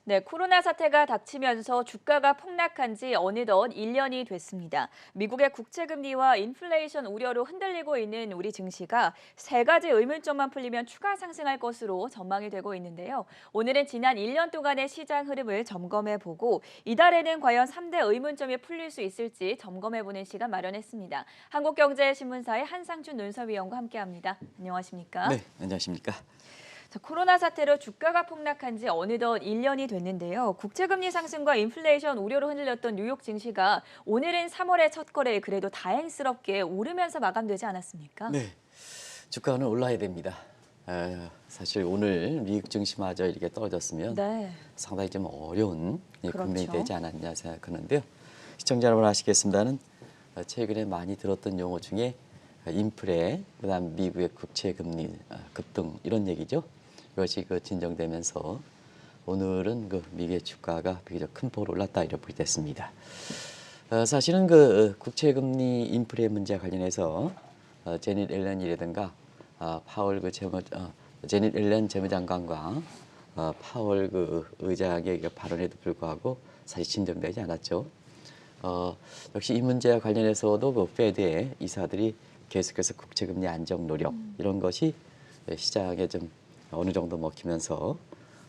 네, 코로나 사태가 닥치면서 주가가 폭락한 지 어느덧 1년이 됐습니다. 미국의 국채금리와 인플레이션 우려로 흔들리고 있는 우리 증시가 세 가지 의문점만 풀리면 추가 상승할 것으로 전망이 되고 있는데요. 오늘은 지난 1년 동안의 시장 흐름을 점검해보고 이달에는 과연 3대 의문점이 풀릴 수 있을지 점검해보는 시간 마련했습니다. 한국경제신문사의 한상준 논설위원과 함께합니다. 안녕하십니까? 네, 안녕하십니까? 자, 코로나 사태로 주가가 폭락한 지 어느덧 1년이 됐는데요. 국채금리 상승과 인플레이션 우려로 흔들렸던 뉴욕 증시가 오늘은 3월의 첫 거래에 그래도 다행스럽게 오르면서 마감되지 않았습니까? 네, 주가는 올라야 됩니다. 사실 오늘 미국 증시마저 이렇게 떨어졌으면 네, 상당히 좀 어려운 국면이 그렇죠. 되지 않았냐 생각하는데요. 시청자 여러분 아시겠습니다는 최근에 많이 들었던 용어 중에 인플레, 그다음 미국의 국채 금리 급등 이런 얘기죠. 이것이 진정되면서 오늘은 미국의 주가가 비교적 큰 폭으로 올랐다 이렇게 보겠습니다. 사실은 국채 금리 인플레 문제 관련해서 제닛 옐런이라든가 파월 제닛 옐런 재무장관과 파월 의장의 발언에도 불구하고 사실 진정되지 않았죠. 역시 이 문제와 관련해서도 페드의 이사들이 계속해서 국채금리 안정 노력 이런 것이 시장에 좀 어느 정도 먹히면서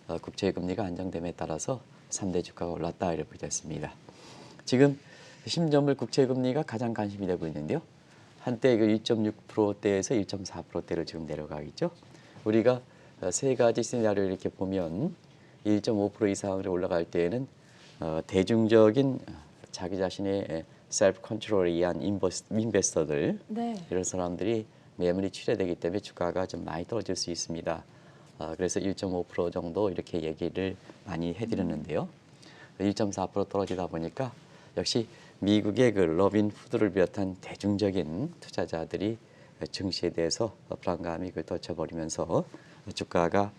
국채금리가 안정됨에 따라서 3대 주가가 올랐다 이렇게 됐습니다. 지금 신전물 국채금리가 가장 관심이 되고 있는데요. 한때 1.6%대에서 1.4%대로 지금 내려가 있죠. 우리가 세 가지 시나리오 이렇게 보면 1.5% 이상으로 올라갈 때에는 대중적인 자기 자신의 셀프 컨트롤에 의한 인베스터들 네. 이런 사람들이 매물이 출회되기 때문에 주가가 좀 많이 떨어질 수 있습니다. 그래서 1.5% 정도 이렇게 얘기를 많이 해드렸는데요. 1.4% 떨어지다 보니까 역시 미국의 러빈 후드를 비롯한 대중적인 투자자들이 증시에 대해서 불안감이 떨쳐버리면서 주가가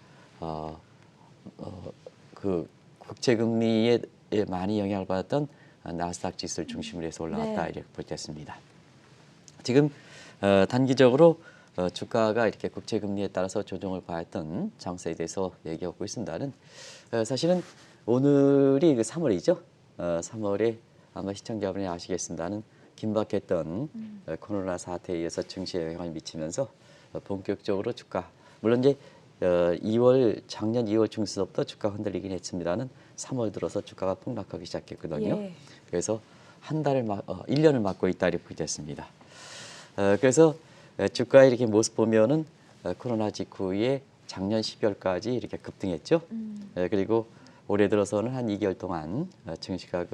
국채금리에 많이 영향을 받았던 나스닥 지수를 중심으로 해서 올라갔다 네. 이렇게 보겠습니다. 지금 단기적으로 주가가 이렇게 국채금리에 따라서 조정을 봐왔던 장세에 대해서 얘기하고 있습니다는 사실은 오늘이 3월이죠. 3월에 아마 시청자분이 아시겠습니다는 긴박했던 코로나 사태에 의해서 증시에 영향을 미치면서 본격적으로 주가 물론 이제 작년 2월 중순부터 주가 흔들리긴 했습니다는 3월 들어서 주가가 폭락하기 시작했거든요. 예. 그래서 1년을 맞고 있다 이렇게 됐습니다. 그래서 주가의 이렇게 모습 보면은 코로나 직후에 작년 12월까지 이렇게 급등했죠. 그리고 올해 들어서는 한 2개월 동안 증시가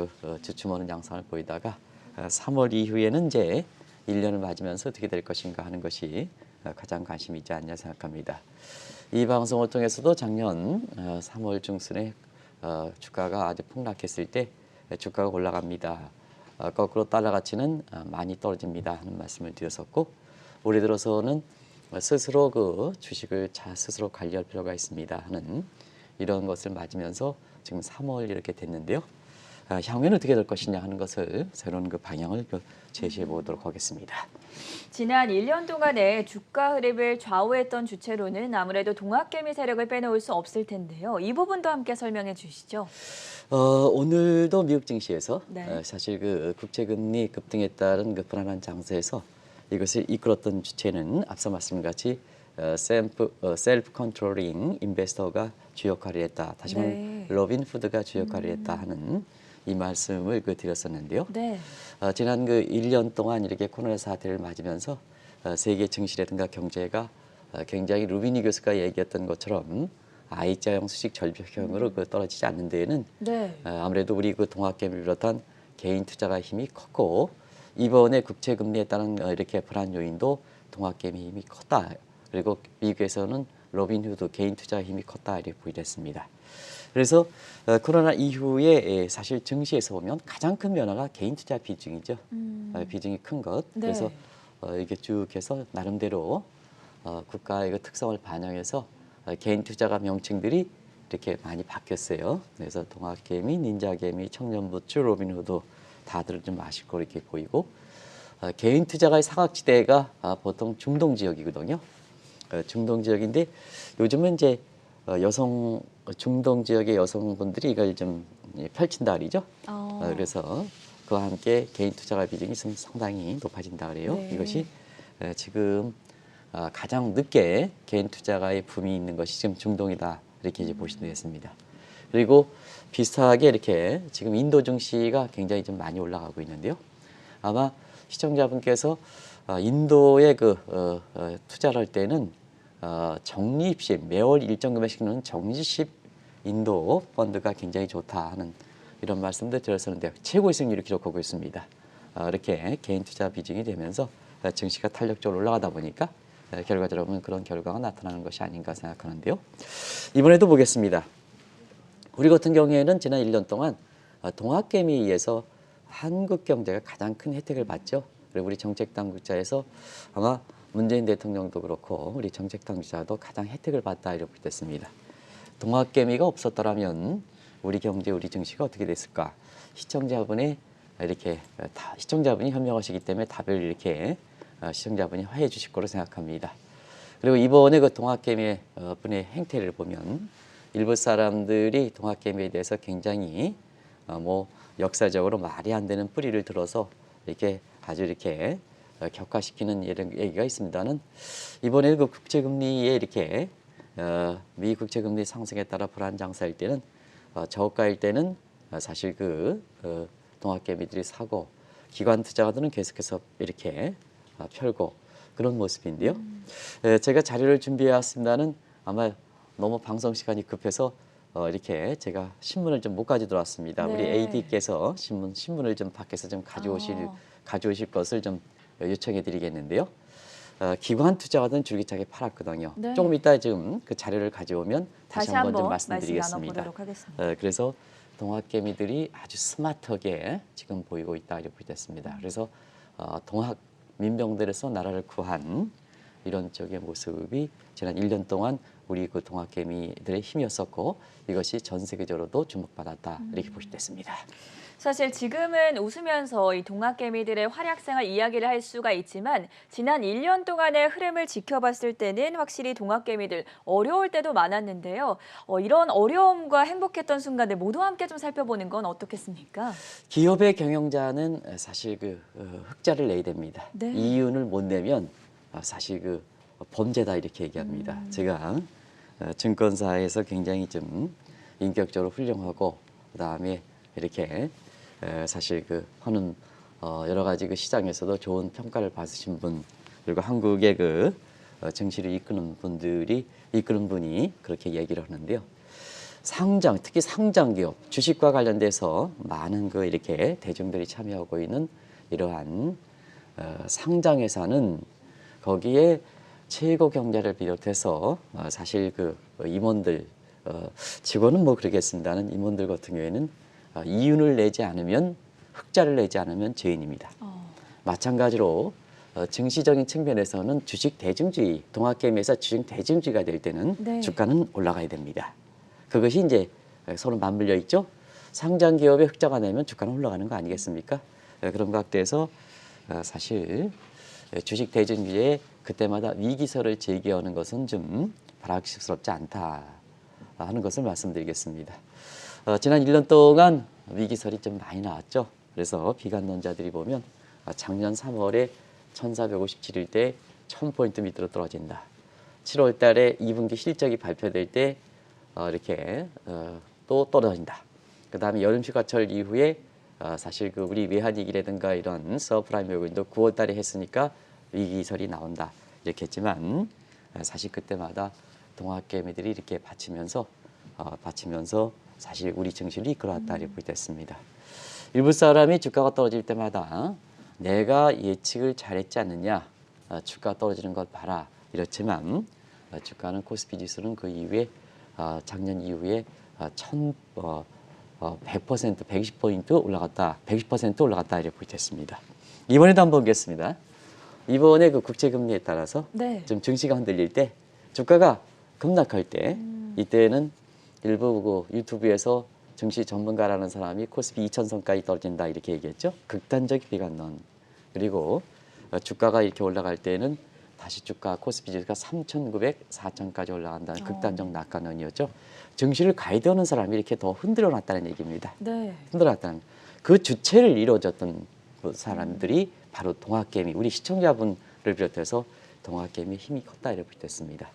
주춤하는 양상을 보이다가 3월 이후에는 이제 1년을 맞으면서 어떻게 될 것인가 하는 것이 가장 관심이 있지 않냐 생각합니다. 이 방송을 통해서도 작년 3월 중순에 주가가 아주 폭락했을 때 주가가 올라갑니다. 거꾸로 달러 가치는 많이 떨어집니다 하는 말씀을 드렸었고 올해 들어서는 스스로 주식을 스스로 관리할 필요가 있습니다 하는 이런 것을 맞으면서 지금 3월 이렇게 됐는데요. 향후에는 어떻게 될 것이냐 하는 것을 새로운 방향을 제시해 보도록 하겠습니다. 지난 1년 동안의 주가 흐름을 좌우했던 주체로는 아무래도 동학개미 세력을 빼놓을 수 없을 텐데요. 이 부분도 함께 설명해 주시죠. 오늘도 미국 증시에서 네. 사실 국채금리 급등에 따른 불안한 장세에서 이것을 이끌었던 주체는 앞서 말씀같이 셀프 컨트롤링 인베스터가 주 역할을 했다. 다시 말하면 네. 로빈 후드가 주 역할을 했다 하는 이 말씀을 드렸었는데요. 네. 지난 1년 동안 이렇게 코로나 사태를 맞으면서 세계 증시라든가 경제가 굉장히 루비니 교수가 얘기했던 것처럼 I자형 수직 절벽형으로 떨어지지 않는 데에는 네. 아무래도 우리 동학개미를 비롯한 개인 투자가 힘이 컸고 이번에 국채 금리에 따른 이렇게 불안 요인도 동학개미 힘이 컸다. 그리고 미국에서는 로빈 후드 개인 투자 힘이 컸다 이렇게 보이랬습니다. 그래서 코로나 이후에 사실 증시에서 보면 가장 큰 변화가 개인 투자 비중이죠. 비중이 큰 것. 그래서 네. 이게 쭉 해서 나름대로 국가의 특성을 반영해서 개인 투자가 명칭들이 이렇게 많이 바뀌었어요. 그래서 동학개미, 닌자개미, 청년부츠, 로빈후드 다들 좀 아실 거 이렇게 보이고 개인 투자가의 사각지대가 보통 중동 지역이거든요. 중동 지역인데 요즘은 이제 여성 중동 지역의 여성분들이 이걸 좀 펼친다 그러죠. 그래서 그와 함께 개인 투자가 비중이 좀 상당히 높아진다 그래요. 네. 이것이 지금 가장 늦게 개인 투자가의 붐이 있는 것이 지금 중동이다 이렇게 이제 보시면 되겠습니다. 그리고 비슷하게 이렇게 지금 인도 증시가 굉장히 좀 많이 올라가고 있는데요. 아마 시청자분께서 인도에 투자를 할 때는 적립식 매월 일정 금액씩 넣는 적립식 인도 펀드가 굉장히 좋다 하는 이런 말씀도 드렸었는데 최고의 수익률을 기록하고 있습니다. 이렇게 개인 투자 비중이 되면서 증시가 탄력적으로 올라가다 보니까 결과적으로 그런 결과가 나타나는 것이 아닌가 생각하는데요. 이번에도 보겠습니다. 우리 같은 경우에는 지난 1년 동안 동학개미에 의해서 한국 경제가 가장 큰 혜택을 봤죠. 그리고 우리 정책당국자에서 아마 문재인 대통령도 그렇고 우리 정책당국자도 가장 혜택을 봤다 이렇게 됐습니다. 동학개미가 없었더라면 우리 경제, 우리 증시가 어떻게 됐을까? 시청자분이 현명하시기 때문에 답을 이렇게 시청자분이 화해 주실 거로 생각합니다. 그리고 이번에 그 동학개미 분의 행태를 보면 일부 사람들이 동학개미에 대해서 굉장히 역사적으로 말이 안 되는 뿌리를 들어서 이렇게 아주 이렇게 격화시키는 이런 얘기가 있습니다는 이번에 그 국제금리에 이렇게 미 국제금리 상승에 따라 불안 장사일 때는 저가일 때는 사실 동학개미들이 사고 기관 투자가들은 계속해서 이렇게 펴고 그런 모습인데요. 제가 자료를 준비해 왔습니다는 아마 너무 방송 시간이 급해서 이렇게 제가 신문을 좀 못 가지고 왔습니다. 네. 우리 AD께서 신문을 좀 밖에서 좀 가져오실 것을 좀 요청해 드리겠는데요. 기관 투자가들은 줄기차게 팔았거든요. 네. 조금 이따 지금 그 자료를 가져오면 다시 한번 좀 말씀 말씀드리겠습니다. 나눠보도록 하겠습니다. 그래서 동학개미들이 아주 스마트하게 지금 보이고 있다 이렇게 됐습니다. 그래서 동학 민병들에서 나라를 구한 이런 쪽의 모습이 지난 1년 동안 우리 그 동학개미들의 힘이었었고 이것이 전 세계적으로도 주목받았다 이렇게 보시면 됐습니다. 사실 지금은 웃으면서 이 동학개미들의 활약상을 이야기를 할 수가 있지만 지난 1년 동안의 흐름을 지켜봤을 때는 확실히 동학개미들 어려울 때도 많았는데요. 이런 어려움과 행복했던 순간들 모두 함께 좀 살펴보는 건 어떻겠습니까? 기업의 경영자는 사실 흑자를 내야 됩니다. 네. 이윤을 못 내면 사실 범죄다 이렇게 얘기합니다. 제가 증권사에서 굉장히 좀 인격적으로 훌륭하고 그다음에 이렇게 사실 하는 여러 가지 시장에서도 좋은 평가를 받으신 분 그리고 한국의 증시를 이끄는 분이 그렇게 얘기를 하는데요. 특히 상장 기업 주식과 관련돼서 많은 이렇게 대중들이 참여하고 있는 이러한 상장 회사는 거기에 최고 경자를 비롯해서 사실 임원들 직원은 그러겠습니다는 임원들 같은 경우에는 이윤을 내지 않으면 흑자를 내지 않으면 죄인입니다. 마찬가지로 증시적인 측면에서는 주식 대중주의 동학개미에서 주식 대중주의가 될 때는 네. 주가는 올라가야 됩니다. 그것이 이제 서로 맞물려 있죠. 상장 기업의 흑자가 내면 주가는 올라가는 거 아니겠습니까? 그런 각도에서 사실 주식 대중주의에 그때마다 위기설을 제기하는 것은 좀 바람직스럽지 않다 하는 것을 말씀드리겠습니다. 지난 1년 동안 위기설이 좀 많이 나왔죠. 그래서 비관론자들이 보면 작년 3월에 1457일 때 1000포인트 밑으로 떨어진다. 7월 달에 2분기 실적이 발표될 때 이렇게 또 떨어진다. 그 다음에 여름휴가철 이후에 사실 우리 외환위기라든가 이런 서프라임 요인도 9월 달에 했으니까 위기설이 나온다. 이렇게 했지만 사실 그때마다 동학개미들이 이렇게 받치면서 사실 우리 증시를 이끌어왔다 이렇게 됐습니다. 일부 사람이 주가가 떨어질 때마다 내가 예측을 잘했지 않느냐, 주가 떨어지는 것 봐라 이렇지만 주가는 코스피 지수는 그 이후에 작년 이후에 100%, 120포인트 올라갔다, 110% 올라갔다 이렇게 됐습니다. 이번에도 한번 보겠습니다. 이번에 국제금리에 따라서 네. 좀 증시가 흔들릴 때 주가가 급락할 때 이때는 일부 유튜브에서 증시 전문가라는 사람이 코스피 2000선까지 떨어진다 이렇게 얘기했죠. 극단적 비관론. 그리고 주가가 이렇게 올라갈 때는 다시 주가 코스피 지수가 3,900, 4,000까지 올라간다는 극단적 낙관론이었죠. 증시를 가이드하는 사람이 이렇게 더 흔들어 놨다는 얘기입니다. 네. 흔들어 놨다는 그 주체를 이루어줬던 그 사람들이 바로 동학개미, 우리 시청자분을 비롯해서 동학개미의 힘이 컸다 이렇게 됐습니다.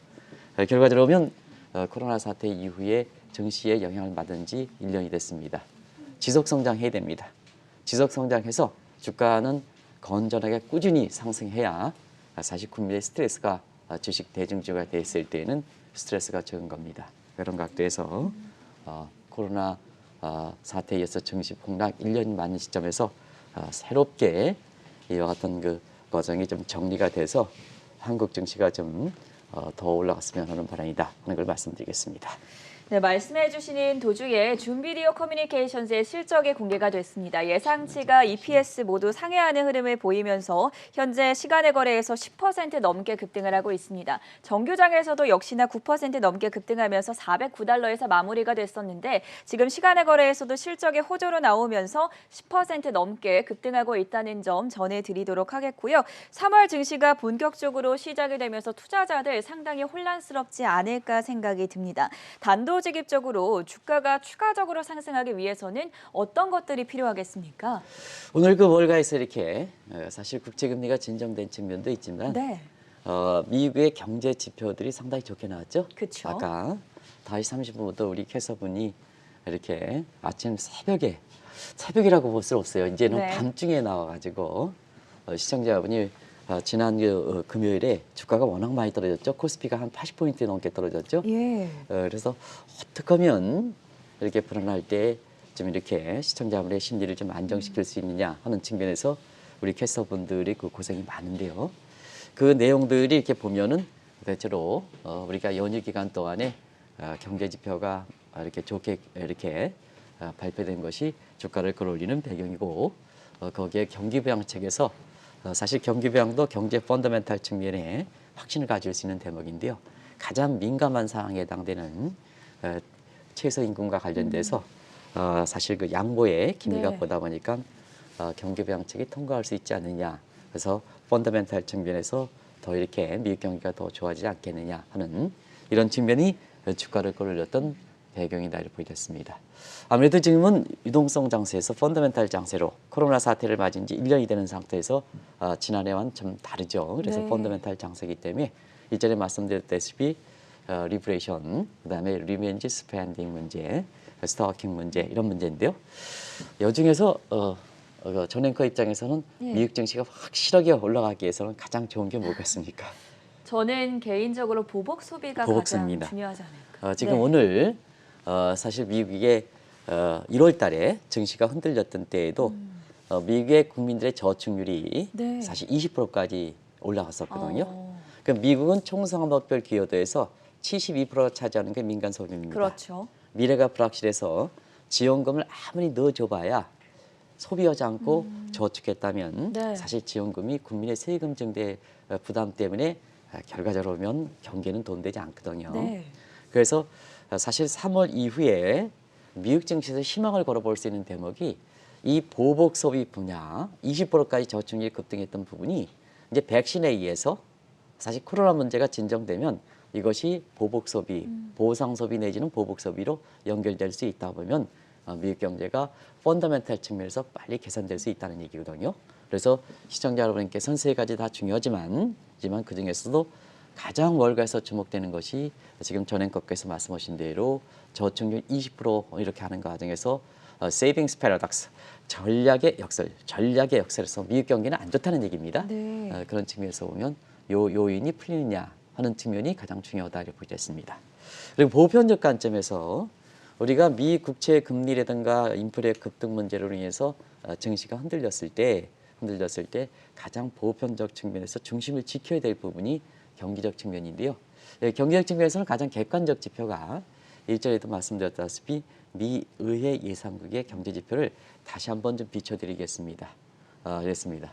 결과적으로 보면 코로나 사태 이후에 증시에 영향을 받은 지 1년이 됐습니다. 지속 성장해야 됩니다. 지속 성장해서 주가는 건전하게 꾸준히 상승해야 사실 국민의 스트레스가 주식 대중주가 됐을 때는 스트레스가 적은 겁니다. 그런 각도에서 코로나 사태에 의해서 증시 폭락 1년이 맞는 시점에서 새롭게 이와 같은 그 과정이 좀 정리가 돼서 한국 증시가 좀 더 올라갔으면 하는 바람이다 하는 걸 말씀드리겠습니다. 네, 말씀해 주시는 도중에 준비디오 커뮤니케이션스의 실적이 공개가 됐습니다. 예상치가 EPS 모두 상회하는 흐름을 보이면서 현재 시간의 거래에서 10% 넘게 급등을 하고 있습니다. 정규장에서도 역시나 9% 넘게 급등하면서 409달러에서 마무리가 됐었는데 지금 시간의 거래에서도 실적이 호조로 나오면서 10% 넘게 급등하고 있다는 점 전해드리도록 하겠고요. 3월 증시가 본격적으로 시작이 되면서 투자자들 상당히 혼란스럽지 않을까 생각이 듭니다. 단도직입적으로 주가가 추가적으로 상승하기 위해서는 어떤 것들이 필요하겠습니까? 오늘 그 월가에서 이렇게 사실 국제금리가 진정된 측면도 있지만 네. 미국의 경제 지표들이 상당히 좋게 나왔죠. 그쵸. 아까 5시 30분부터 우리 캐서분이 이렇게 아침 새벽이라고 볼 수 없어요. 이제는 네. 밤중에 나와가지고 시청자분이 지난 금요일에 주가가 워낙 많이 떨어졌죠. 코스피가 한 80포인트 넘게 떨어졌죠. 예. 그래서 어떻게 하면 이렇게 불안할 때 좀 이렇게 시청자분의 심리를 좀 안정시킬 수 있느냐 하는 측면에서 우리 캐스터분들이 그 고생이 많은데요. 그 내용들이 이렇게 보면은 대체로 우리가 연휴 기간 동안에 경제 지표가 이렇게 좋게 이렇게 발표된 것이 주가를 끌어올리는 배경이고 거기에 경기 부양책에서 사실 경기 부양도 경제 펀더멘탈 측면에 확신을 가질 수 있는 대목인데요. 가장 민감한 사항에 해당되는 최저임금과 관련돼서 사실 그 양보의 기미가 네. 보다 보니까 경기 부양책이 통과할 수 있지 않느냐. 그래서 펀더멘탈 측면에서 더 이렇게 미국 경기가 더 좋아지지 않겠느냐 하는 이런 측면이 주가를 끌어올렸던 배경이다 이렇게 보이겠습니다. 아무래도 지금은 유동성 장세에서 펀더멘탈 장세로 코로나 사태를 맞은 지 1년이 되는 상태에서 지난해와는 좀 다르죠. 그래서 네. 펀더멘탈 장세이기 때문에 이전에 말씀드렸다시피 리브레이션, 그다음에 리벤지 스펜딩 문제, 스토킹 문제 이런 문제인데요. 여중에서 전 앵커 입장에서는 예. 미국 증시가 확실하게 올라가기 위해서는 가장 좋은 게 뭐겠습니까? 저는 개인적으로 보복 소비가 보복 가장 소비입니다. 중요하지 않을까. 지금 네. 오늘 사실 미국의 1월 달에 증시가 흔들렸던 때에도 미국의 국민들의 저축률이 네. 사실 20%까지 올라갔었거든요. 어, 그럼 미국은 총산업별 기여도에서 72%가 차지하는 게 민간 소비입니다. 그렇죠. 미래가 불확실해서 지원금을 아무리 넣어줘봐야 소비하지 않고 저축했다면 네. 사실 지원금이 국민의 세금 증대 부담 때문에 결과적으로 보면 경기는 돈되지 않거든요. 네. 그래서 사실 3월 이후에 미국 증시에서 희망을 걸어볼 수 있는 대목이 이 보복 소비 분야 20%까지 저축률이 급등했던 부분이 이제 백신에 의해서 사실 코로나 문제가 진정되면 이것이 보복 소비, 보상 소비 내지는 보복 소비로 연결될 수 있다 보면 미국 경제가 펀더멘탈 측면에서 빨리 개선될 수 있다는 얘기거든요. 그래서 시청자 여러분께서는 세 가지 다 중요하지만 그 중에서도 가장 월가에서 주목되는 것이 지금 전 앵커께서 말씀하신 대로 저축률 20% 이렇게 하는 과정에서 세이빙스 패러독스, 전략의 역설에서 미국 경기는 안 좋다는 얘기입니다. 네. 그런 측면에서 보면 요인이 풀리느냐 하는 측면이 가장 중요하다 이렇게 보겠습니다. 그리고 보편적 관점에서 우리가 미 국채 금리라든가 인플레 급등 문제로 인해서 증시가 흔들렸을 때 가장 보편적 측면에서 중심을 지켜야 될 부분이 경기적 측면인데요. 경기적 측면에서는 가장 객관적 지표가 일전에도 말씀드렸다시피 미 의회 예상국의 경제 지표를 다시 한번 좀 비춰드리겠습니다. 이랬습니다.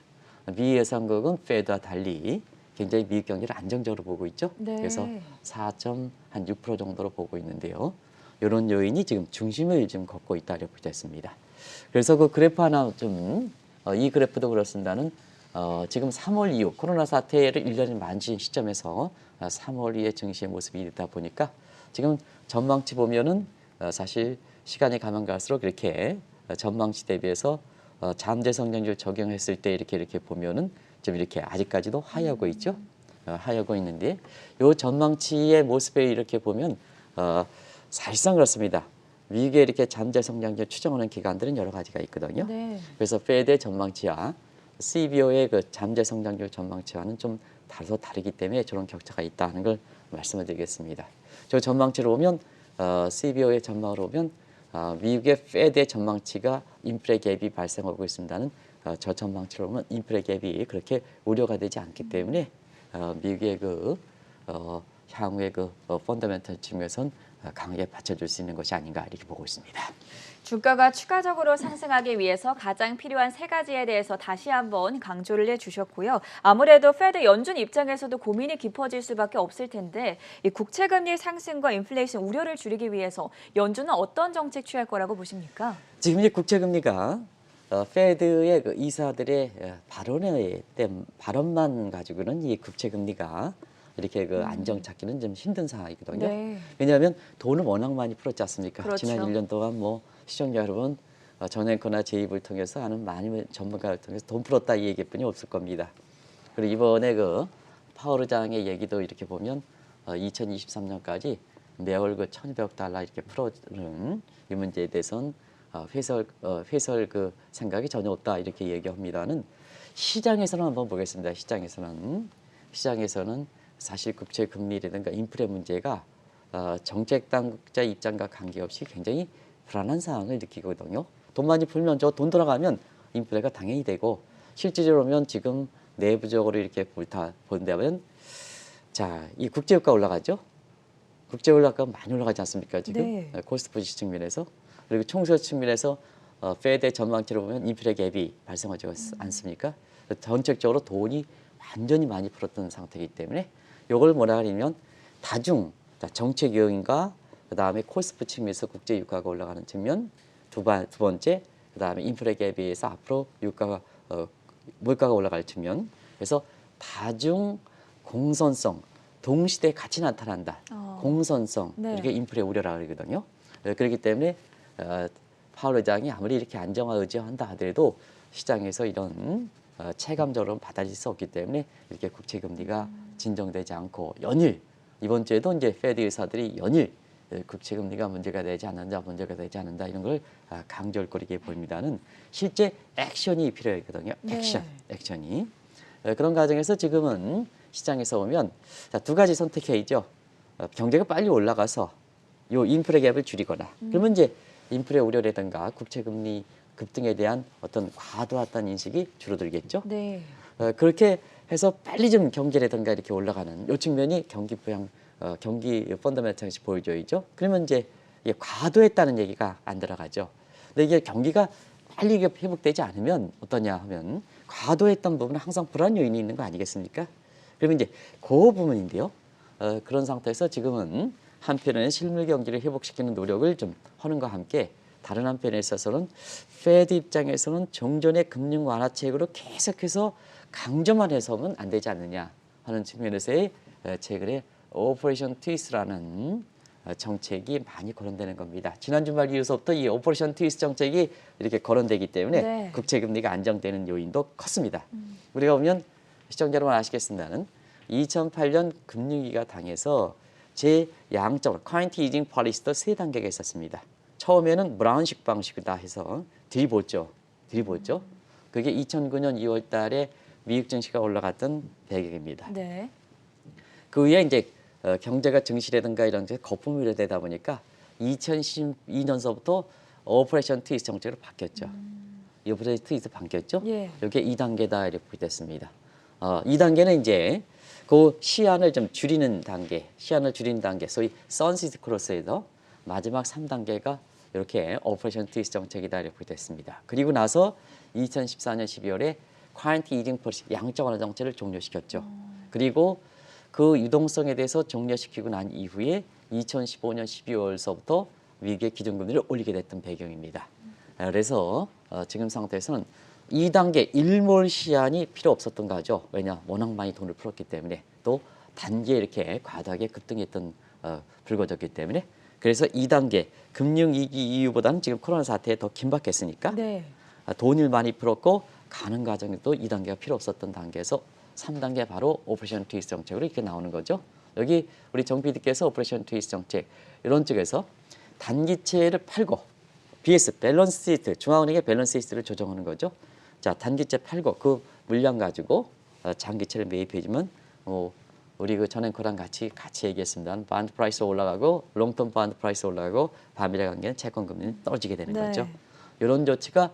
미 예상국은 페드와 달리 굉장히 미국 경기를 안정적으로 보고 있죠. 네. 그래서 4.6% 정도로 보고 있는데요. 이런 요인이 지금 중심을 좀 걷고 있다고 보겠습니다. 그래서 그 그래프 하나 좀 이 그래프도 그렇습니다는 지금 3월 이후 코로나 사태를 1년이 만진 시점에서 3월 이후의 증시의 모습이 이렇다 보니까 지금 전망치 보면은 사실 시간이 가면 갈수록 이렇게 전망치 대비해서 잠재 성장률 적용했을 때 이렇게 보면은 좀 이렇게 아직까지도 하회하고 있죠. 하회하고 있는데 요 전망치의 모습에 이렇게 보면 사실상 그렇습니다. 미국의 이렇게 잠재 성장률 추정하는 기관들은 여러 가지가 있거든요. 네. 그래서 페드의 전망치와 CBO의 그 잠재 성장률 전망치와는 좀 다르기 때문에 저런 격차가 있다는 걸 말씀을 드리겠습니다. 저 전망치로 보면 CBO의 전망으로 보면 미국의 페드의 전망치가 인플레 갭이 발생하고 있습니다는 저 전망치로 보면 인플레 갭이 그렇게 우려가 되지 않기 때문에 미국의 향후의 펀더멘털 측면에선 강하게 받쳐줄 수 있는 것이 아닌가 이렇게 보고 있습니다. 주가가 추가적으로 상승하기 위해서 가장 필요한 세 가지에 대해서 다시 한번 강조를 해주셨고요. 아무래도 페드 연준 입장에서도 고민이 깊어질 수밖에 없을 텐데 이 국채금리 상승과 인플레이션 우려를 줄이기 위해서 연준은 어떤 정책 취할 거라고 보십니까? 지금 이제 국채금리가 페드의 그 이사들의 발언만 가지고는 이 국채금리가 이렇게 안정 찾기는 좀 힘든 상황이거든요. 네. 왜냐하면 돈을 워낙 많이 풀었지 않습니까? 그렇죠. 지난 1년 동안 시청자 여러분 전앵커나 제 입을 통해서 아는 많은 전문가를 통해서 돈 풀었다 이 얘기뿐이 없을 겁니다. 그리고 이번에 파월 의장의 얘기도 이렇게 보면 2023년까지 매월 1,200억 달러 이렇게 풀어주는 이 문제에 대해서는 회설 생각이 전혀 없다 이렇게 얘기합니다는 시장에서는 한번 보겠습니다. 시장에서는 사실 국채 금리라든가 인플레 문제가 정책 당국자 입장과 관계없이 굉장히 불안한 상황을 느끼거든요. 돈 많이 풀면 돈 돌아가면 인플레가 당연히 되고 실질적으로 보면 지금 내부적으로 이렇게 본다면 이 국제유가 올라가죠. 국제유가가 많이 올라가지 않습니까? 지금 네. 코스트 푸시 측면에서 그리고 총수 측면에서 페드의 전망치로 보면 인플레 갭이 발생하지 않습니까? 전체적으로 돈이 완전히 많이 풀었던 상태이기 때문에 이걸 뭐라 하냐면 다중 정책 요인과 그다음에 코스트 측면에서 국제 유가가 올라가는 측면 두 번째 그다음에 인플레 갭에 의해서 앞으로 물가가 올라갈 측면 그래서 다중 공선성 동시대에 같이 나타난다. 공선성 네. 이렇게 인플레 우려라 그러거든요. 그렇기 때문에 파월 의장이 아무리 이렇게 안정화 의지한다 하더라도 시장에서 이런 체감적으로 받아들일 수 없기 때문에 이렇게 국채 금리가 진정되지 않고 연일 이번 주에도 이제 페드 의사들이 연일 국채 금리가 문제가 되지 않는다 이런 걸 강조할거리게 보입니다는 실제 액션이 필요하거든요. 네. 액션이 그런 과정에서 지금은 시장에서 보면 두 가지 선택해야죠. 경제가 빨리 올라가서 요 인플레 갭을 줄이거나 그러면 이제 인플레 우려라든가 국채 금리 급등에 대한 어떤 과도했던 인식이 줄어들겠죠. 네. 그렇게 해서 빨리 좀 경제라든가 이렇게 올라가는 요 측면이 경기 펀더멘털이 보여줘야죠. 그러면 이제 이게 과도했다는 얘기가 안 들어가죠. 근데 이게 경기가 빨리 회복되지 않으면 어떠냐 하면 과도했던 부분은 항상 불안 요인이 있는 거 아니겠습니까? 그러면 이제 그 부분인데요. 그런 상태에서 지금은 한편에는 실물 경기를 회복시키는 노력을 좀 하는과 함께 다른 한편에 있어서는 페드 입장에서는 종전의 금융 완화책으로 계속해서 강조만 해서는 안 되지 않느냐 하는 측면에서의 최근에 오퍼레이션 트위스트라는 정책이 많이 거론되는 겁니다. 지난 주말 이후서부터 이 오퍼레이션 트위스트 정책이 이렇게 거론되기 때문에 네. 국채 금리가 안정되는 요인도 컸습니다. 우리가 보면 시청자 여러분 아시겠습니다는 2008년 금융위기가 당해서 제2점 쿼인티 이징 폴리시도 세 단계가 있었습니다. 처음에는 브라운식 방식이다 해서 들이보죠. 그게 2009년 2월 달에 미국 증시가 올라갔던 배경입니다. 네. 그 후에 이제 경제가 증시라든가 이런 게 거품이 되다 보니까 2012년서부터 오퍼레이션 트위스트 정책으로 바뀌었죠. 이 오퍼레이션 트위스트 바뀌었죠. 예. 이게 2단계다 이렇게 됐습니다. 2단계는 이제 그 시한을 좀 줄이는 단계, 소위 선시스 크로스에서 마지막 3단계가 이렇게 오퍼레이션 트위스트 정책이다 이렇게 됐습니다. 그리고 나서 2014년 12월에 쿼인티 이징 폴리시 양적 완화 정책을 종료시켰죠. 그리고 그 유동성에 대해서 종료시키고 난 이후에 2015년 12월서부터 미국의 기준금리를 올리게 됐던 배경입니다. 그래서 지금 상태에서는 2단계 일몰 시한이 필요 없었던 거죠. 왜냐? 워낙 많이 돈을 풀었기 때문에 또 단기에 이렇게 과다하게 급등했던 불거졌기 때문에 그래서 2단계 금융위기 이후보다는 지금 코로나 사태에 더 긴박했으니까 네. 돈을 많이 풀었고 가는 과정에도 2단계가 필요 없었던 단계에서 3단계 바로 오퍼레이션 트위스트 정책으로 이렇게 나오는 거죠. 여기 우리 정 PD께서 오퍼레이션 트위스트 정책 이런 쪽에서 단기채를 팔고 BS 밸런스 시트 중앙은행의 밸런스 시트를 조정하는 거죠. 자 단기채 팔고 그 물량 가지고 장기채를 매입해주면 우리 그 전앵커랑 같이 얘기했습니다. 반드 프라이스 올라가고 롱텀 반드 프라이스 올라가고 반비례 관계는 채권 금리는 떨어지게 되는 네. 거죠. 이런 조치가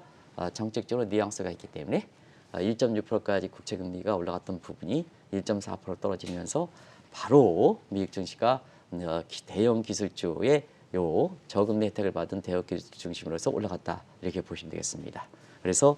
정책적으로 뉘앙스가 있기 때문에 1.6%까지 국채 금리가 올라갔던 부분이 1.4% 떨어지면서 바로 미국 증시가 대형 기술주의 요 저금리 혜택을 받은 대형 기술 중심으로서 올라갔다 이렇게 보시면 되겠습니다. 그래서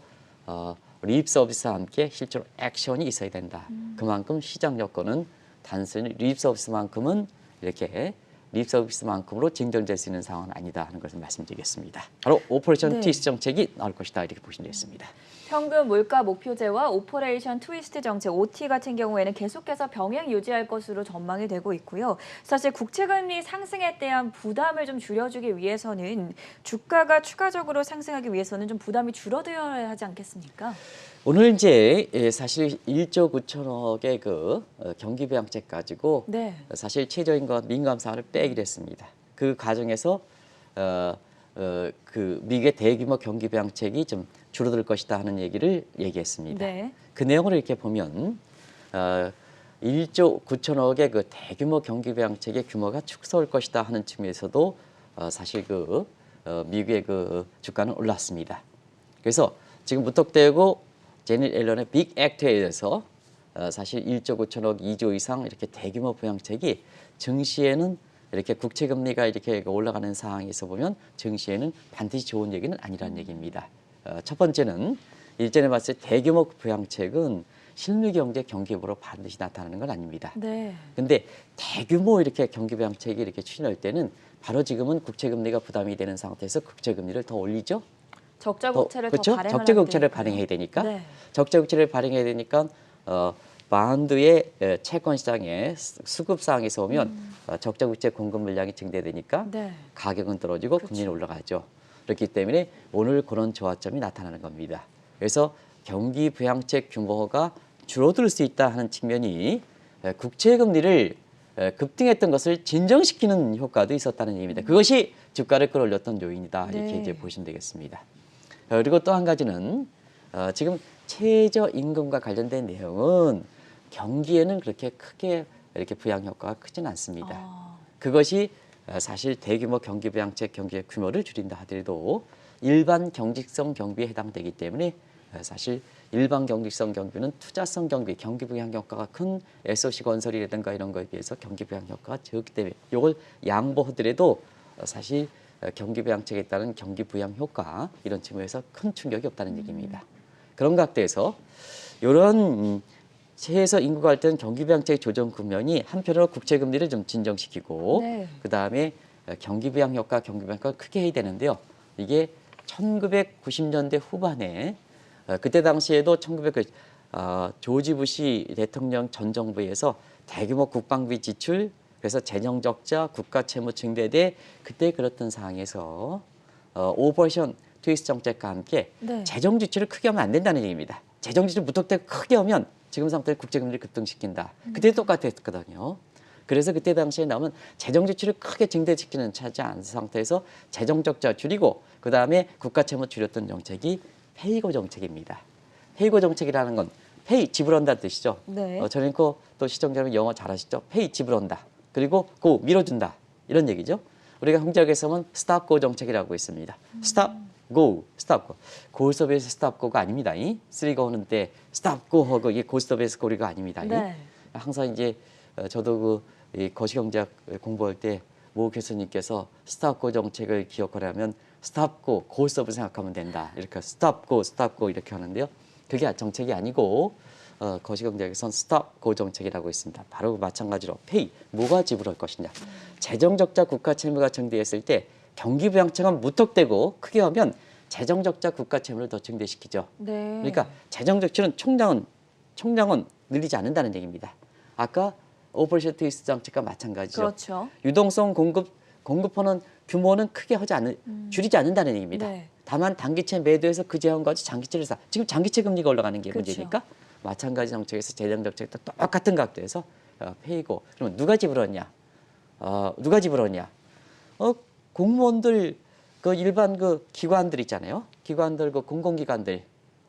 립 서비스와 함께 실제로 액션이 있어야 된다. 그만큼 시장 여건은 단순히 립 서비스만큼은 이렇게 립 서비스만큼으로 진전될 수 있는 상황은 아니다 하는 것을 말씀드리겠습니다. 바로 오퍼레이션 네. 트위스트 정책이 나올 것이다 이렇게 보시면 되겠습니다. 현금 물가 목표제와 오퍼레이션 트위스트 정책 OT 같은 경우에는 계속해서 병행 유지할 것으로 전망이 되고 있고요. 사실 국채금리 상승에 대한 부담을 좀 줄여주기 위해서는 주가가 추가적으로 상승하기 위해서는 좀 부담이 줄어들어야 하지 않겠습니까? 오늘 이제 사실 1조 9천억의 그 경기 부양책 가지고 네. 사실 최저임금 민감 사안을 빼기로 했습니다. 그 과정에서 그 미국의 대규모 경기 부양책이 좀 줄어들 것이다 하는 얘기를 얘기했습니다. 네. 그 내용을 이렇게 보면 1조 9천억의 그 대규모 경기 부양책의 규모가 축소할 것이다 하는 측면에서도 사실 그 미국의 그 주가는 올랐습니다. 그래서 지금 무턱대고 제닛 옐런의 빅 액트에 의해서 사실 1조 9천억, 2조 이상 이렇게 대규모 부양책이 증시에는 이렇게 국채 금리가 이렇게 올라가는 상황에서 보면 증시에는 반드시 좋은 얘기는 아니라는 얘기입니다. 첫 번째는 일전에 봤을 때 대규모 부양책은 실물 경제 경기부로 반드시 나타나는 건 아닙니다. 네. 근데 대규모 이렇게 경기 부양책이 이렇게 추진할 때는 바로 지금은 국채 금리가 부담이 되는 상태에서 국채 금리를 더 올리죠. 적자 국채를 그렇죠? 더 발행을 적재 하게 국채를 되니까요. 발행해야 되니까 네. 적재 국채를 발행해야 되니까 바운드의 채권 시장의 수급 상황에서 보면 적재 국채 공급 물량이 증대되니까 네. 가격은 떨어지고 그렇죠. 금리는 올라가죠. 그렇기 때문에 오늘 그런 조화점이 나타나는 겁니다. 그래서 경기 부양책 규모가 줄어들 수 있다 하는 측면이 국채 금리를 급등했던 것을 진정시키는 효과도 있었다는 얘기입니다. 그것이 주가를 끌어올렸던 요인이다 이렇게 네. 이제 보시면 되겠습니다. 그리고 또 한 가지는 지금 최저임금과 관련된 내용은 경기에는 그렇게 크게 이렇게 부양 효과가 크진 않습니다. 그것이 사실 대규모 경기 부양책 경기의 규모를 줄인다 하더라도 일반 경직성 경비에 해당되기 때문에 사실 일반 경직성 경비는 투자성 경비, 경기 부양 효과가 큰 SOC 건설이라든가 이런 거에 비해서 경기 부양 효과가 적기 때문에 이걸 양보하더라도 사실 경기 부양책에 따른 경기 부양 효과 이런 측면에서 큰 충격이 없다는 얘기입니다. 그런 각도에서 이런 최저 인구가 할 때는 경기 부양책 조정 국면이 한편으로 국채 금리를 좀 진정시키고 네. 그 다음에 경기 부양 효과, 경기 부양 효과를 크게 해야 되는데요. 이게 1990년대 후반에 그때 당시에도 조지 부시 대통령 전 정부에서 대규모 국방비 지출 그래서 재정 적자, 국가 채무 증대돼 그때 그랬던 상황에서 오퍼레이션 트위스트 정책과 함께 네. 재정 지출을 크게 하면 안 된다는 얘기입니다. 재정 지출 무턱대고 크게 하면 지금 상태에 국제 금리를 급등시킨다. 그때 똑같았거든요. 그래서 그때 당시에 나오면 재정 지출을 크게 증대시키는 차지 않은 상태에서 재정 적자 줄이고 그 다음에 국가 채무 줄였던 정책이 페이고 정책입니다. 페이고 정책이라는 건 페이 지불한다는 뜻이죠. 네. 저는 또 시청자 여러분 영어 잘하시죠? 페이 지불한다. 그리고 고 밀어준다. 이런 얘기죠. 우리가 홍지학에서 하면 스탑 고 정책이라고 있습니다. 스탑 고, 스탑 고. 고스톱에서 스탑 고가 아닙니다. 쓰리가 오는데 스탑 고 하고 이게 고스톱에서 고리가 아닙니다. 네. 항상 이제 저도 이 거시경제학 공부할 때 모 교수님께서 스탑 고 정책을 기억하려면 스탑 고 고스톱을 생각하면 된다. 이렇게 스탑 고 이렇게 하는데요. 그게 정책이 아니고 거시경제학에서는 스탑 고 정책이라고 있습니다. 바로 마찬가지로 페이, 뭐가 지불할 것이냐. 재정 적자 국가 채무가 증대했을 때 경기 부양책은 무턱대고 크게 하면 재정 적자 국가 채무를 더 증대시키죠. 네. 그러니까 재정 적자는 총량은 늘리지 않는다는 얘기입니다. 아까 오퍼레이션 트위스트 정책과 마찬가지죠. 그렇죠. 유동성 공급하는 규모는 크게 줄이지 않는다는 얘기입니다. 네. 다만 단기채 매도해서 그 재원까지 장기채를 사. 지금 장기채 금리가 올라가는 게 그렇죠. 문제니까 마찬가지 정책에서 재정 정책도 똑같은 각도에서 페이고. 그러면 누가 지불하냐? 누가 지불하냐? 공무원들 그 일반 그 기관들 있잖아요. 기관들 그 공공기관들.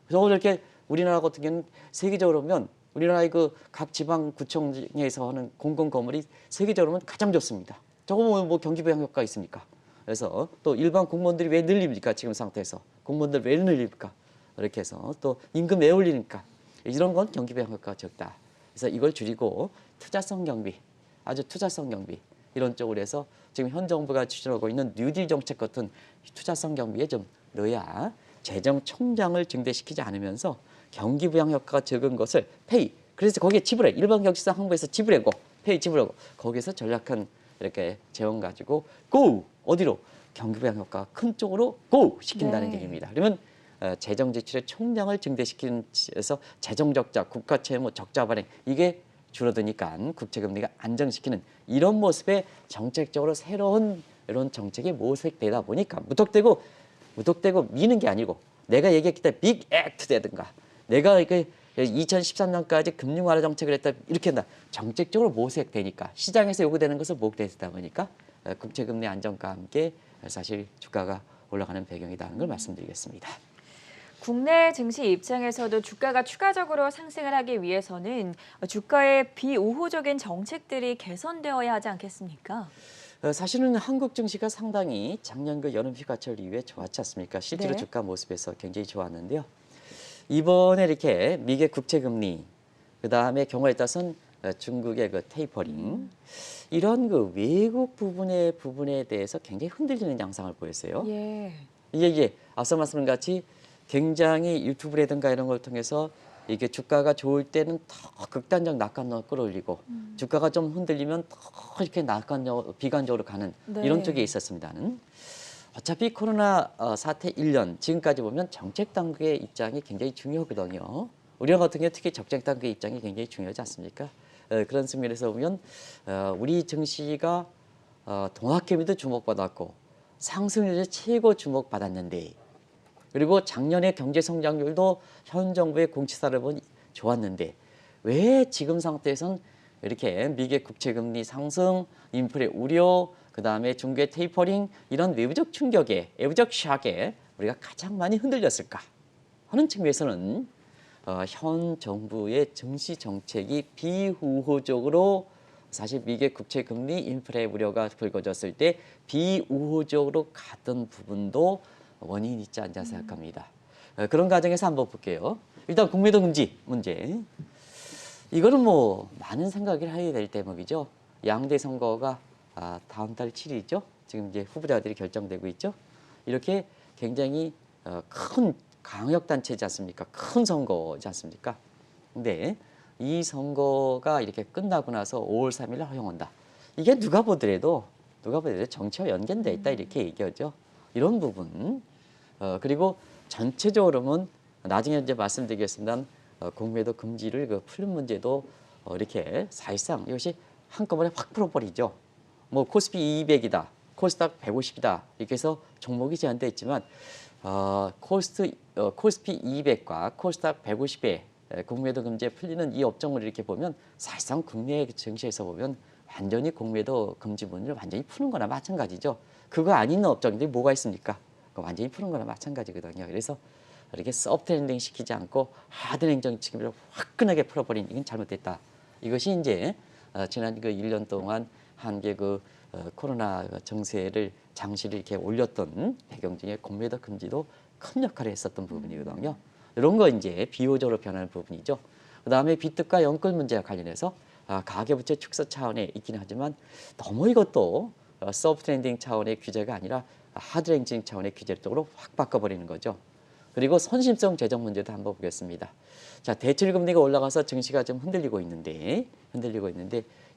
그래서 이렇게 우리나라 같은 경우는 세계적으로 보면 우리나라의 그 각 지방 구청에서 하는 공공 건물이 세계적으로 보면 가장 좋습니다. 저거 뭐 경기 부양 효과가 있습니까? 그래서 또 일반 공무원들이 왜 늘립니까? 지금 상태에서 공무원들 왜 늘립니까? 이렇게 해서 또 임금 왜 올리니까 이런 건 경기 부양 효과가 적다. 그래서 이걸 줄이고 투자성 경비, 아주 투자성 경비 이런 쪽으로 해서 지금 현 정부가 추진하고 있는 뉴딜 정책 같은 투자성 경비에 좀 넣어야 재정 총량을 증대시키지 않으면서 경기 부양 효과가 적은 것을 페이. 그래서 거기에 지불해. 일반 경제상 항목에서 지불하고 페이 지불하고 거기에서 전략한 이렇게 재원 가지고 고 어디로 경기 부양 효과가 큰 쪽으로 고 시킨다는 네. 얘기입니다. 그러면 재정 지출의 총량을 증대시키는 에서 재정 적자, 국가 채무 적자 발행 이게 줄어드니까 국채 금리가 안정시키는 이런 모습에 정책적으로 새로운 이런 정책이 모색되다 보니까 무턱대고 미는 게 아니고 내가 얘기했기 때문에 빅 액트되든가 내가 이게 2013년까지 금융 완화 정책을 했다 이렇게 한다. 정책적으로 모색되니까 시장에서 요구되는 것을 목대다 보니까 국채 금리 안정과 함께 사실 주가가 올라가는 배경이라는 걸 말씀드리겠습니다. 국내 증시 입장에서도 주가가 추가적으로 상승을 하기 위해서는 주가의 비우호적인 정책들이 개선되어야 하지 않겠습니까? 사실은 한국 증시가 상당히 작년 그 여름 휴가철 이후에 좋았지 않습니까? 실제로 네. 주가 모습에서 굉장히 좋았는데요. 이번에 이렇게 미국의 국채 금리, 그 다음에 경우에 따라서는 중국의 그 테이퍼링, 이런 그 외국 부분에 대해서 굉장히 흔들리는 양상을 보였어요. 예. 이게 앞서 말씀드린 같이 굉장히 유튜브라든가 이런 걸 통해서 이게 주가가 좋을 때는 더 극단적 낙관론을 끌어올리고 주가가 좀 흔들리면 더 이렇게 비관적으로 가는 네. 이런 쪽에 있었습니다는. 어차피 코로나 사태 1년 지금까지 보면 정책 당국의 입장이 굉장히 중요하거든요. 우리나라 같은 경우 특히 정책 당국의 입장이 굉장히 중요하지 않습니까? 그런 측면에서 보면 우리 증시가 동학개미도 주목받았고 상승률이 최고 주목받았는데 그리고 작년에 경제 성장률도 현 정부의 공시사를 보니 좋았는데 왜 지금 상태에선 이렇게 미국의 국채 금리 상승, 인플레 우려, 그다음에 중국의 테이퍼링 이런 외부적 충격에 외부적 샥에 우리가 가장 많이 흔들렸을까 하는 측면에서는 현 정부의 증시 정책이 비우호적으로 사실 미국의 국채 금리 인플레 우려가 불거졌을 때 비우호적으로 갔던 부분도 원인이 있지 않나 생각합니다. 그런 과정에서 한번 볼게요. 일단 공매도 금지 문제. 이거는 뭐 많은 생각을 해야 될 대목이죠. 양대 선거가 다음 달 7일이죠. 지금 이제 후보자들이 결정되고 있죠. 이렇게 굉장히 큰 강력 단체지 않습니까? 큰 선거지 않습니까? 근데 이 선거가 이렇게 끝나고 나서 5월 3일 허용한다. 이게 누가 보더라도 정치와 연관돼 있다 이렇게 얘기하죠. 이런 부분. 그리고 전체적으로는 나중에 이제 말씀드리겠습니다. 공매도 금지를 풀는 문제도 이렇게 사실상 이것이 한꺼번에 확 풀어버리죠. 뭐 코스피 200이다, 코스닥 150이다 이렇게 해서 종목이 제한되어 있지만 코스피 200과 코스닥 150에 공매도 금지에 풀리는 이 업종을 이렇게 보면 사실상 국내 증시에서 보면 완전히 공매도 금지 문을 완전히 푸는 거나 마찬가지죠. 그거 아닌 업종들이 뭐가 있습니까? 완전히 푸는 거나 마찬가지거든요. 그래서 이렇게 소프트랜딩 시키지 않고 하드랜딩 정책을 화끈하게 풀어버린 이건 잘못됐다. 이것이 이제 지난 그 1년 동안 한계 코로나 정세를 장시를 이렇게 올렸던 배경 중에 공매도 금지도 큰 역할을 했었던 부분이거든요. 이런 거 이제 비효적으로 변하는 부분이죠. 그다음에 비특과 연끌 문제와 관련해서 가계부채 축소 차원에 있긴 하지만 너무 이것도 소프트랜딩 차원의 규제가 아니라 하드랜딩 차원의 규제 쪽으로 확 바꿔버리는 거죠. 그리고 선심성 재정 문제도 한번 보겠습니다. 자, 대출 금리가 올라가서 증시가 좀 흔들리고 있는데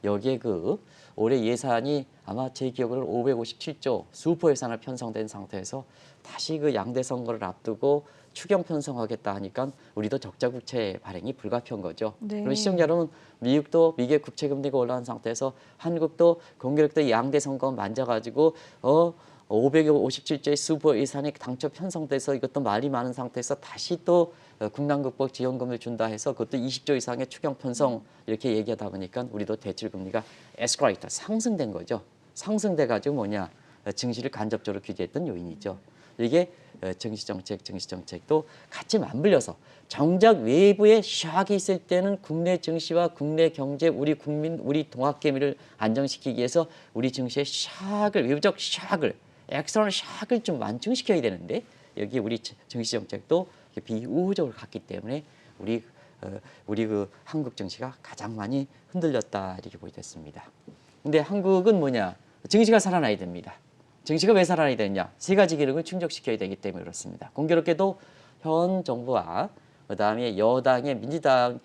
여기에 그 올해 예산이 아마 제 기억으로는 557조 수퍼 예산을 편성된 상태에서 다시 그 양대 선거를 앞두고 추경 편성하겠다 하니까 우리도 적자 국채 발행이 불가피한 거죠. 네. 그럼 시청자 여러분, 미국도 미국의 국채 금리가 올라간 상태에서 한국도 공교롭게 양대 선거 만져가지고 557조의 수보 예산이 당초 편성돼서 이것도 말이 많은 상태에서 다시 또 국난극복 지원금을 준다 해서 그것도 20조 이상의 추경 편성 이렇게 얘기하다 보니까 우리도 대출 금리가 에스컬레이터 상승된 거죠. 상승돼 가지고 뭐냐, 증시를 간접적으로 규제했던 요인이죠. 이게 증시정책도 같이 맞물려서 정작 외부에 샥이 있을 때는 국내 증시와 국내 경제, 우리 국민, 우리 동학개미를 안정시키기 위해서 우리 증시의 샥을, 외부적 샥을, 엑스터널 샥을 좀 완충시켜야 되는데 여기 우리 증시정책도 비우호적으로 갔기 때문에 우리 그 한국 증시가 가장 많이 흔들렸다 이렇게 보여졌습니다. 근데 한국은 뭐냐, 증시가 살아나야 됩니다. 증시가 왜 살아나야 되느냐? 세 가지 기능을 충족시켜야 되기 때문에 그렇습니다. 공교롭게도 현 정부와 그다음에 여당의 민주당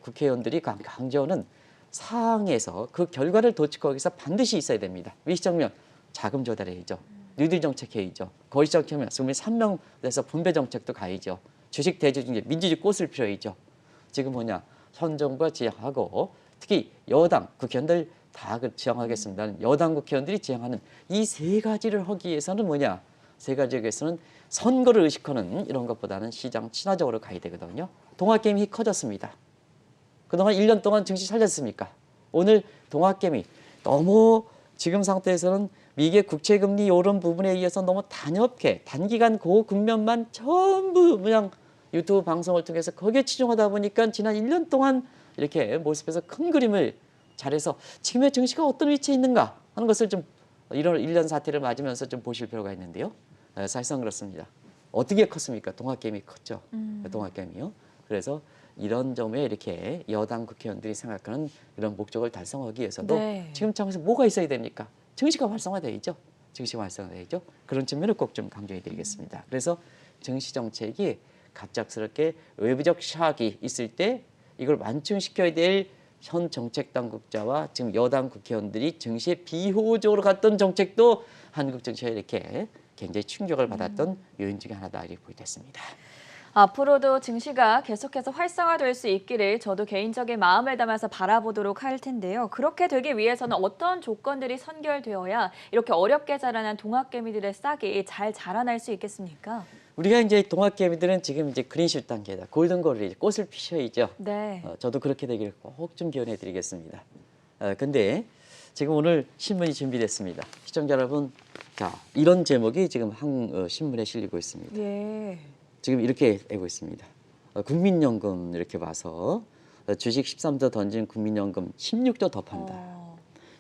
국회의원들이 강조하는 사항에서 그 결과를 도출하기 위해서 반드시 있어야 됩니다. 위시정면 자금 조달해야죠. 뉴딜 정책 해야죠. 거시정책면 소위 3명에서 분배 정책도 가야죠. 주식 대주주제 민주주의 꽃을 피워야죠. 지금 뭐냐, 현 정부가 지향하고 특히 여당 국회의원들 다 지향하겠습니다. 여당 국회의원들이 지향하는 이 세 가지를 하기 위해서는 뭐냐, 세 가지를 위해서는 선거를 의식하는 이런 것보다는 시장 친화적으로 가야 되거든요. 동학개미 커졌습니다. 그동안 1년 동안 증시 살렸습니까? 오늘 동학개미 너무 지금 상태에서는 미국의 국채금리 이런 부분에 의해서 너무 단엽게 단기간 그 국면만 전부 그냥 유튜브 방송을 통해서 거기에 치중하다 보니까 지난 1년 동안 이렇게 모습에서 큰 그림을 잘해서 지금의 증시가 어떤 위치에 있는가 하는 것을 좀 이런 1년 사태를 맞으면서 좀 보실 필요가 있는데요. 사실상 그렇습니다. 어떻게 컸습니까? 동학개미 컸죠. 동학개미요. 그래서 이런 점에 이렇게 여당 국회의원들이 생각하는 이런 목적을 달성하기 위해서도 네. 지금 장에서 뭐가 있어야 됩니까? 증시가 활성화되어야죠. 증시가 활성화되어야죠. 그런 측면을 꼭 좀 강조해 드리겠습니다. 그래서 증시 정책이 갑작스럽게 외부적 샥이 있을 때 이걸 완충시켜야 될 현 정책 당국자와 지금 여당 국회의원들이 증시에 비호적으로 갔던 정책도 한국 증시에 이렇게 굉장히 충격을 받았던 요인 중에 하나다 이렇게 보여졌습니다. 앞으로도 증시가 계속해서 활성화될 수 있기를 저도 개인적인 마음을 담아서 바라보도록 할 텐데요. 그렇게 되기 위해서는 어떤 조건들이 선결되어야 이렇게 어렵게 자라난 동학개미들의 싹이 잘 자라날 수 있겠습니까? 우리가 이제 동학개미들은 지금 이제 그린슛 단계다. 골든거리 꽃을 피셔야죠. 네. 저도 그렇게 되기를 꼭 좀 기원해 드리겠습니다. 근데 지금 오늘 신문이 준비됐습니다. 시청자 여러분, 자, 이런 제목이 지금 한 신문에 실리고 있습니다. 예. 지금 이렇게 되고 있습니다. 국민연금 이렇게 봐서 주식 13조 던진 국민연금 16조 더 판다.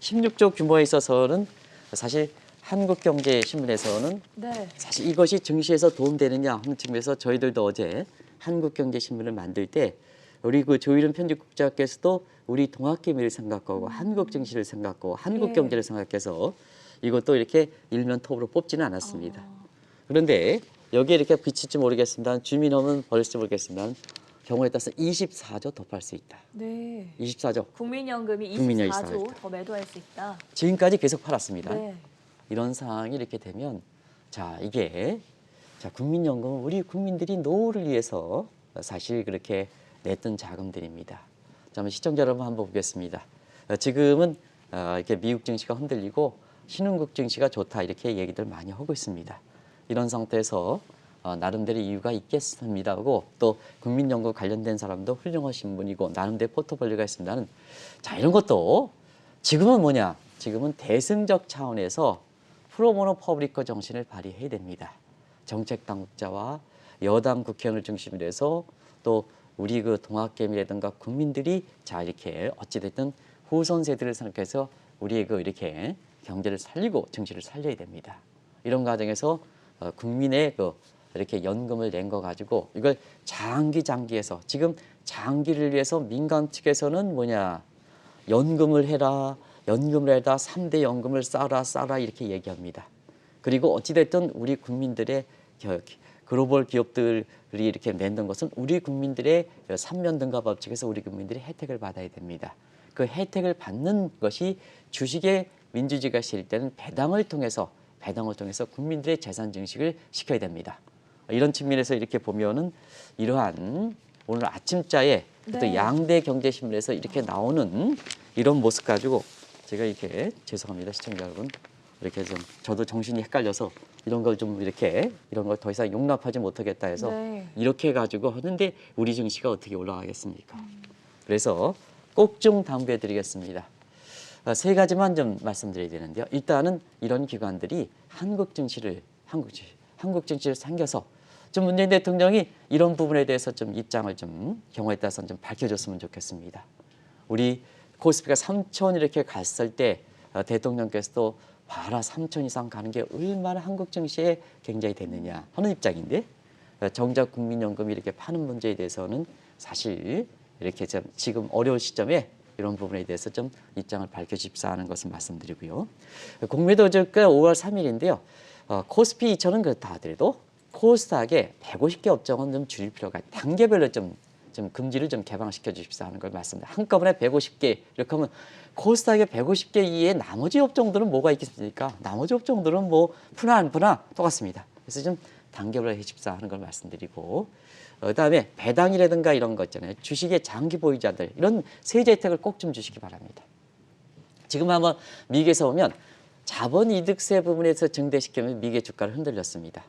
16조 규모에 있어서는 사실 한국경제신문에서는 네. 사실 이것이 증시에서 도움되느냐 하는 측면에서 저희들도 어제 한국경제신문을 만들 때 우리 그 조일은 편집국장께서도 우리 동학개미를 생각하고 한국 증시를 생각하고 한국 경제를 생각해서 이것도 이렇게 일면 톱으로 뽑지는 않았습니다. 그런데 여기에 이렇게 비칠지 모르겠습니다. 주민홈은 버릴지 모르겠습니다. 경우에 따라서 24조 더 팔 수 있다. 네. 24조. 국민연금이 국민연금이 24조 더 매도할 수 있다. 지금까지 계속 팔았습니다. 네. 이런 상황이 이렇게 되면 자, 이게 자, 국민연금은 우리 국민들이 노후를 위해서 사실 그렇게 냈던 자금들입니다. 자, 한번 시청자 여러분 한번 보겠습니다. 지금은 이렇게 미국 증시가 흔들리고 신흥국 증시가 좋다 이렇게 얘기들 많이 하고 있습니다. 이런 상태에서 나름대로 이유가 있겠습니다 하고 또 국민연금 관련된 사람도 훌륭하신 분이고 나름대로 포트폴리오가 있습니다는 자, 이런 것도 지금은 뭐냐? 지금은 대승적 차원에서 프로보노 퍼블리커 정신을 발휘해야 됩니다. 정책 당국자와 여당 국회의원을 중심으로 해서 또 우리 그 동학개미라든가 국민들이 자 이렇게 어찌됐든 후손 세대를 생각해서 우리의 그 이렇게 경제를 살리고 증시를 살려야 됩니다. 이런 과정에서 국민의 그 이렇게 연금을 낸 거 가지고 이걸 장기해서 지금 장기를 위해서 민간 측에서는 뭐냐 연금을 해라 3대 연금을 쌓아라 이렇게 얘기합니다. 그리고 어찌됐든 우리 국민들의 글로벌 기업들이 이렇게 낸던 것은 우리 국민들의 삼면등가 법칙에서 우리 국민들이 혜택을 받아야 됩니다. 그 혜택을 받는 것이 주식의 민주주의가 실릴 때는 배당을 통해서 국민들의 재산 증식을 시켜야 됩니다. 이런 측면에서 이렇게 보면은 이러한 오늘 아침자에 또 네. 양대 경제신문에서 이렇게 나오는 이런 모습 가지고 제가 이렇게 죄송합니다 시청자 여러분 이렇게 좀 저도 정신이 헷갈려서 이런 걸 좀 이렇게 이런 걸 더 이상 용납하지 못하겠다 해서 네. 이렇게 해가지고 하는데 우리 증시가 어떻게 올라가겠습니까? 그래서 꼭 좀 당부해 드리겠습니다. 세 가지만 좀 말씀드려야 되는데요. 일단은 이런 기관들이 한국 증시를 챙겨서 좀 문재인 대통령이 이런 부분에 대해서 좀 입장을 좀 경우에 따라서 좀 밝혀줬으면 좋겠습니다. 우리 코스피가 3천 이렇게 갔을 때 대통령께서도 봐라 3천 이상 가는 게 얼마나 한국 증시에 굉장히 됐느냐 하는 입장인데 정작 국민연금이 이렇게 파는 문제에 대해서는 사실 이렇게 좀 지금 어려운 시점에 이런 부분에 대해서 좀 입장을 밝혀주십사 하는 것을 말씀드리고요. 공매도 어저께 5월 3일인데요. 코스피 2천은 그렇다 하더라도 코스닥에 150개 업종은 좀 줄일 필요가 단계별로 좀 금지를 좀 개방시켜 주십사 하는 걸 말씀드립니다. 한꺼번에 150개 이렇게 하면 코스닥에 150개 이외에 나머지 업종들은 뭐가 있겠습니까? 나머지 업종들은 뭐 푸나 안 푸나 똑같습니다. 그래서 좀 단계별로 해줍사 하는 걸 말씀드리고 그다음에 배당이라든가 이런 거 있잖아요. 주식의 장기 보유자들 이런 세제 혜택을 꼭 좀 주시기 바랍니다. 지금 한번 미국에서 보면 자본이득세 부분에서 증대시키면 미국의 주가를 흔들렸습니다.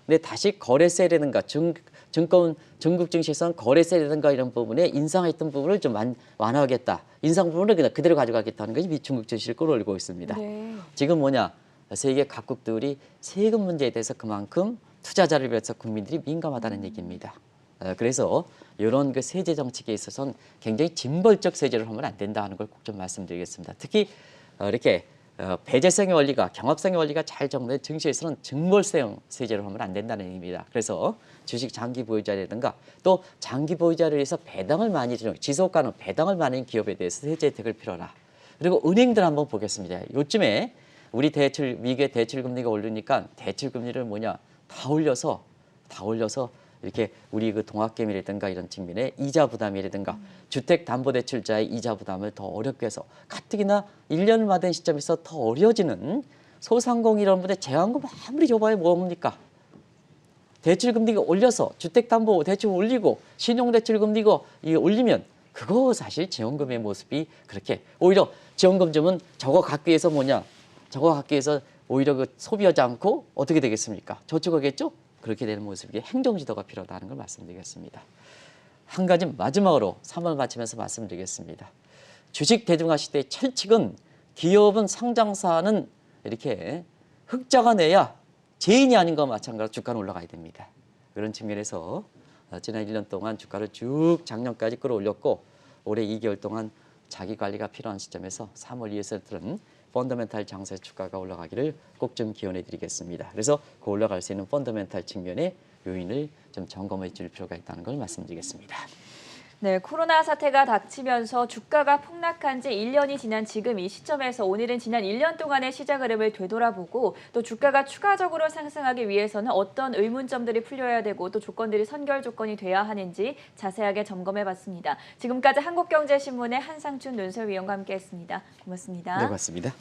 근데 다시 거래세라든가 중국 증시에서는 거래세라든가 이런 부분에 인상했던 부분을 좀 완화하겠다. 인상 부분을 그냥 그대로 가져가겠다는 것이 중국 증시를 끌어올리고 있습니다. 네. 지금 뭐냐? 세계 각국들이 세금 문제에 대해서 그만큼 투자자를 위해서 국민들이 민감하다는 얘기입니다. 그래서 이런 그 세제 정책에 있어서는 굉장히 징벌적 세제를 하면 안 된다 하는 걸 꼭 좀 말씀드리겠습니다. 특히 이렇게 배제성의 원리가 경합성의 원리가 잘 정된 증시에서는 증벌성 세제를 하면 안 된다는 얘기입니다. 그래서 주식 장기 보유자라든가 또 장기 보유자를 위해서 배당을 많이 주는 지속 가능 배당을 많이 기업에 대해서 세제 혜택을 필요하라. 그리고 은행들 한번 보겠습니다. 요즘에 우리 미국의 대출 금리가 오르니까 대출 금리를 다 올려서 이렇게 우리 그 동학개미라든가 이런 측면에 이자 부담이라든가 주택담보대출자의 이자 부담을 더 어렵게 해서 가뜩이나 1년을 맞은 시점에서 더 어려워지는 소상공인 이런 분들 제한금 아무리 줘봐야 뭡니까? 대출금리가 올려서 주택담보대출 올리고 신용대출금리가 올리면 그거 사실 지원금의 모습이 그렇게 오히려 지원금 주면 저거 갖기 위해서 오히려 그 소비하지 않고 어떻게 되겠습니까? 저축하겠죠? 그렇게 되는 모습이 행정지도가 필요하다는 걸 말씀드리겠습니다. 한 가지 마지막으로 3월 마치면서 말씀드리겠습니다. 주식 대중화 시대의 철칙은 기업은 상장사는 이렇게 흑자가 내야 죄인이 아닌 것과 마찬가지로 주가는 올라가야 됩니다. 그런 측면에서 지난 1년 동안 주가를 쭉 작년까지 끌어올렸고 올해 2개월 동안 자기 관리가 필요한 시점에서 3월 2일에 들은 펀더멘탈 장세 주가가 올라가기를 꼭 좀 기원해 드리겠습니다. 그래서 그 올라갈 수 있는 펀더멘탈 측면의 요인을 좀 점검해 줄 필요가 있다는 걸 말씀드리겠습니다. 네, 코로나 사태가 닥치면서 주가가 폭락한 지 1년이 지난 지금 이 시점에서 오늘은 지난 1년 동안의 시장 흐름을 되돌아보고 또 주가가 추가적으로 상승하기 위해서는 어떤 의문점들이 풀려야 되고 또 조건들이 선결 조건이 돼야 하는지 자세하게 점검해봤습니다. 지금까지 한국경제신문의 한상춘 논설위원과 함께했습니다. 고맙습니다. 네, 고맙습니다.